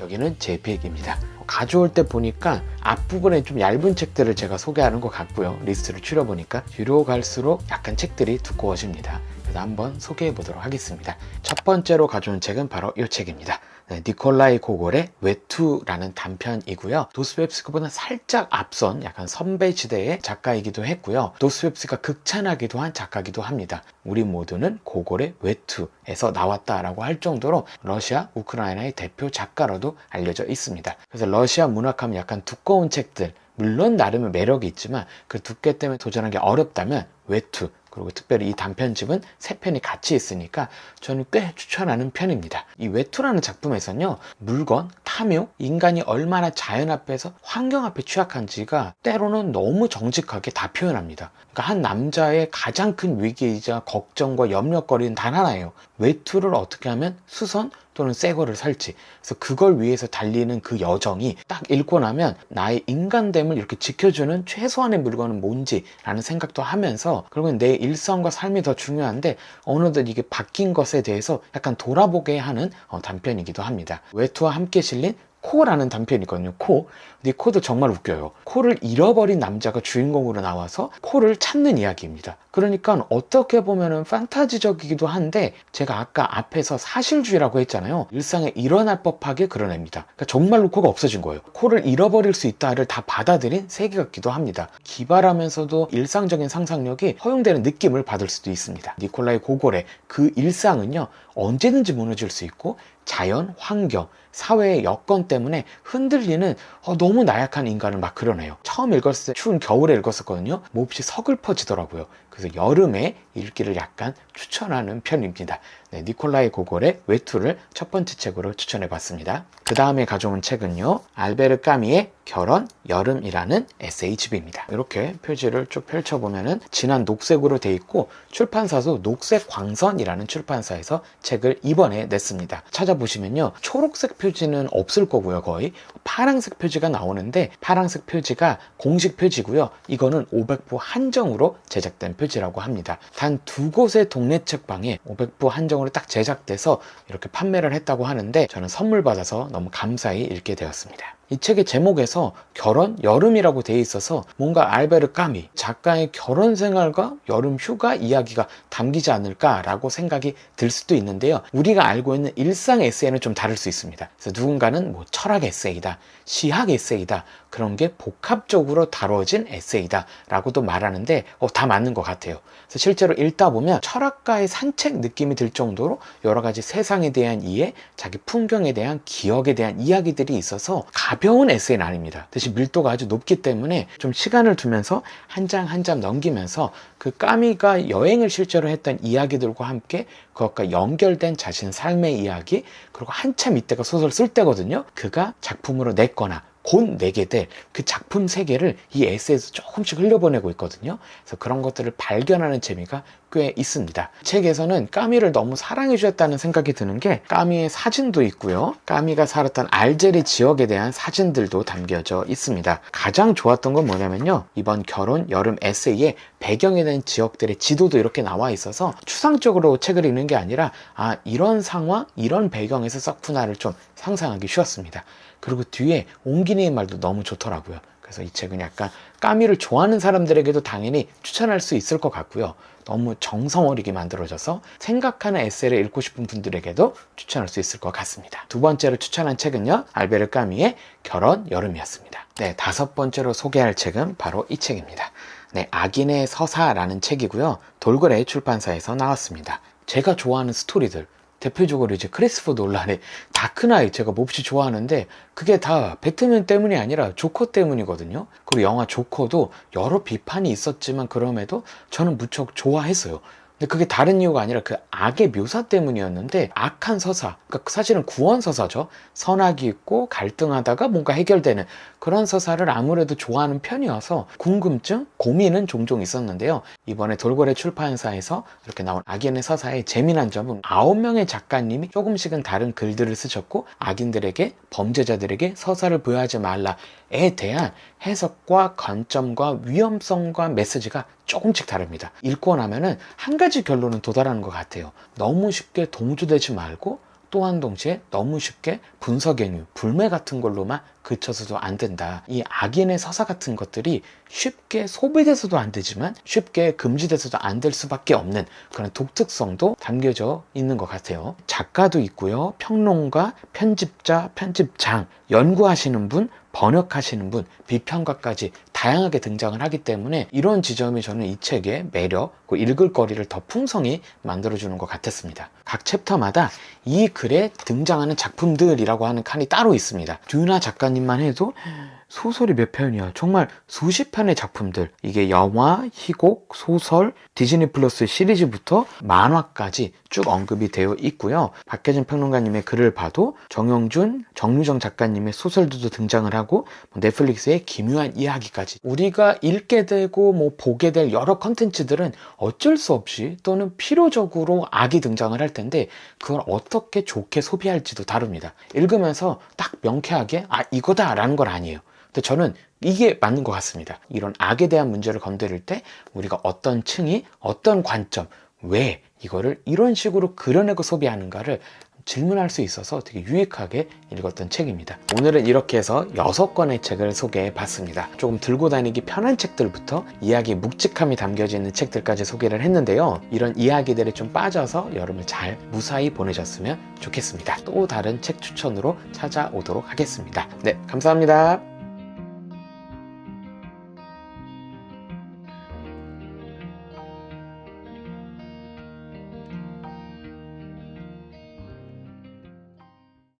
여기는 JPEG입니다. 가져올 때 보니까 앞부분에 좀 얇은 책들을 제가 소개하는 것 같고요. 리스트를 추려보니까 뒤로 갈수록 약간 책들이 두꺼워집니다. 그래서 한번 소개해 보도록 하겠습니다. 첫 번째로 가져온 책은 바로 이 책입니다. 니콜라이 고골의 외투라는 단편이고요. 도스토옙스키보다 살짝 앞선 약간 선배지대의 작가이기도 했고요. 도스토옙스키가 극찬하기도 한 작가이기도 합니다. 우리 모두는 고골의 외투에서 나왔다라고 할 정도로 러시아, 우크라이나의 대표 작가로도 알려져 있습니다. 그래서 러시아 문학하면 약간 두꺼운 책들, 물론 나름의 매력이 있지만 그 두께 때문에 도전하기 어렵다면 외투, 그리고 특별히 이 단편집은 3편이 같이 있으니까 저는 꽤 추천하는 편입니다. 이 외투라는 작품에서는요, 물건, 탐욕, 인간이 얼마나 자연 앞에서 환경 앞에 취약한지가 때로는 너무 정직하게 다 표현합니다. 그러니까 한 남자의 가장 큰 위기이자 걱정과 염려거리는 단 하나예요. 외투를 어떻게 하면 수선 또는 새 거를 살지. 그래서 그걸 위해서 달리는 그 여정이 딱 읽고 나면 나의 인간됨을 이렇게 지켜주는 최소한의 물건은 뭔지라는 생각도 하면서, 결국은 내 일상과 삶이 더 중요한데 어느덧 이게 바뀐 것에 대해서 약간 돌아보게 하는 단편이기도 합니다. 외투와 함께 실린 코라는 단편이거든요. 코. 근데 이 코도 정말 웃겨요. 코를 잃어버린 남자가 주인공으로 나와서 코를 찾는 이야기입니다. 그러니까 어떻게 보면은 판타지적이기도 한데, 제가 아까 앞에서 사실주의라고 했잖아요. 일상에 일어날 법하게 그려냅니다. 그러니까 정말로 코가 없어진 거예요. 코를 잃어버릴 수 있다를 다 받아들인 세계 같기도 합니다. 기발하면서도 일상적인 상상력이 허용되는 느낌을 받을 수도 있습니다. 니콜라이 고골의 그 일상은요, 언제든지 무너질 수 있고 자연, 환경, 사회의 여건 때문에 흔들리는 너무 나약한 인간을 막 그려내요. 처음 읽었을 때 추운 겨울에 읽었었거든요. 몹시 서글퍼지더라고요. 그래서 여름에 읽기를 약간 추천하는 편입니다. 니콜라이 고골의 외투를 첫 번째 책으로 추천해 봤습니다. 그 다음에 가져온 책은요, 알베르 까미의 결혼, 여름이라는 에세이집입니다. 이렇게 표지를 쭉 펼쳐보면은 진한 녹색으로 돼 있고, 출판사도 녹색광선이라는 출판사에서 책을 이번에 냈습니다. 찾아보시면요, 초록색 표지는 없을 거고요. 거의 파란색 표지가 나오는데, 파란색 표지가 공식 표지고요. 이거는 500부 한정으로 제작된 표지라고 합니다. 단 2곳의 동네 책방에 500부 한정으로 딱 제작돼서 이렇게 판매를 했다고 하는데, 저는 선물 받아서 너무 감사히 읽게 되었습니다. 이 책의 제목에서 결혼, 여름이라고 되어 있어서 뭔가 알베르 까미 작가의 결혼 생활과 여름 휴가 이야기가 담기지 않을까라고 생각이 들 수도 있는데요. 우리가 알고 있는 일상 에세이는 좀 다를 수 있습니다. 그래서 누군가는 뭐 철학 에세이다, 시학 에세이다, 그런 게 복합적으로 다뤄진 에세이다 라고도 말하는데 다 맞는 것 같아요. 그래서 실제로 읽다 보면 철학가의 산책 느낌이 들 정도로 여러 가지 세상에 대한 이해, 자기 풍경에 대한 기억에 대한 이야기들이 있어서 가벼운 에세이는 아닙니다. 대신 밀도가 아주 높기 때문에 좀 시간을 두면서 한 장 한 장 넘기면서 그 까미가 여행을 실제로 했던 이야기들과 함께 그것과 연결된 자신 삶의 이야기, 그리고 한참 이때가 소설 쓸 때거든요. 그가 작품으로 냈거나 곧 내게 될 그 작품 세계를 이 에세이에서 조금씩 흘려보내고 있거든요. 그래서 그런 것들을 발견하는 재미가 꽤 있습니다. 책에서는 까미를 너무 사랑해 주셨다는 생각이 드는 게, 까미의 사진도 있고요. 까미가 살았던 알제리 지역에 대한 사진들도 담겨져 있습니다. 가장 좋았던 건 뭐냐면요, 이번 결혼 여름 에세이에 배경이 된 지역들의 지도도 이렇게 나와 있어서 추상적으로 책을 읽는 게 아니라 이런 상황, 이런 배경에서 썼구나를 좀 상상하기 쉬웠습니다. 그리고 뒤에 옹기니의 말도 너무 좋더라고요. 그래서 이 책은 약간 까미를 좋아하는 사람들에게도 당연히 추천할 수 있을 것 같고요. 너무 정성 어리게 만들어져서 생각하는 에세이를 읽고 싶은 분들에게도 추천할 수 있을 것 같습니다. 두 번째로 추천한 책은요, 알베르 까미의 결혼, 여름이었습니다. 네, 다섯 번째로 소개할 책은 바로 이 책입니다. 네, 악인의 서사라는 책이고요. 돌고래 출판사에서 나왔습니다. 제가 좋아하는 스토리들, 대표적으로 이제 크리스토퍼 놀란의 다크나이트 제가 몹시 좋아하는데, 그게 다 배트맨 때문이 아니라 조커 때문이거든요. 그리고 영화 조커도 여러 비판이 있었지만 그럼에도 저는 무척 좋아했어요. 근데 그게 다른 이유가 아니라 그 악의 묘사 때문이었는데, 악한 서사, 그러니까 사실은 구원 서사죠. 선악이 있고 갈등하다가 뭔가 해결되는 그런 서사를 아무래도 좋아하는 편이어서 궁금증, 고민은 종종 있었는데요. 이번에 돌고래 출판사에서 이렇게 나온 악인의 서사의 재미난 점은 9명의 작가님이 조금씩은 다른 글들을 쓰셨고, 악인들에게, 범죄자들에게 서사를 부여하지 말라에 대한 해석과 관점과 위험성과 메시지가 조금씩 다릅니다. 읽고 나면은 한 가지 결론은 도달하는 것 같아요. 너무 쉽게 동조되지 말고 또한 동시에 너무 쉽게 분석행위, 불매 같은 걸로만 그쳐서도 안 된다. 이 악인의 서사 같은 것들이 쉽게 소비돼서도 안 되지만 쉽게 금지돼서도 안 될 수밖에 없는 그런 독특성도 담겨져 있는 것 같아요. 작가도 있고요. 평론가, 편집자, 편집장, 연구하시는 분, 번역하시는 분, 비평가까지 다양하게 등장을 하기 때문에 이런 지점이 저는 이 책의 매력, 그 읽을 거리를 더 풍성히 만들어주는 것 같았습니다. 각 챕터마다 이 글에 등장하는 작품들이라고 하는 칸이 따로 있습니다. 듀나 작가님만 해도 소설이 몇 편이야. 정말 수십 편의 작품들. 이게 영화, 희곡, 소설, 디즈니 플러스 시리즈부터 만화까지 쭉 언급이 되어 있고요. 박혜진 평론가님의 글을 봐도 정영준, 정유정 작가님의 소설들도 등장을 하고 넷플릭스의 기묘한 이야기까지 우리가 읽게 되고 보게 될 여러 컨텐츠들은 어쩔 수 없이 또는 필요적으로 악이 등장을 할 텐데 그걸 어떻게 좋게 소비할지도 다릅니다. 읽으면서 딱 명쾌하게 이거다 라는 건 아니에요. 근데 저는 이게 맞는 것 같습니다. 이런 악에 대한 문제를 건드릴 때 우리가 어떤 층이 어떤 관점, 왜 이거를 이런 식으로 그려내고 소비하는가를 질문할 수 있어서 되게 유익하게 읽었던 책입니다. 오늘은 이렇게 해서 6권의 책을 소개해 봤습니다. 조금 들고 다니기 편한 책들부터 이야기의 묵직함이 담겨져 있는 책들까지 소개를 했는데요. 이런 이야기들에 좀 빠져서 여름을 잘 무사히 보내셨으면 좋겠습니다. 또 다른 책 추천으로 찾아오도록 하겠습니다. 네, 감사합니다.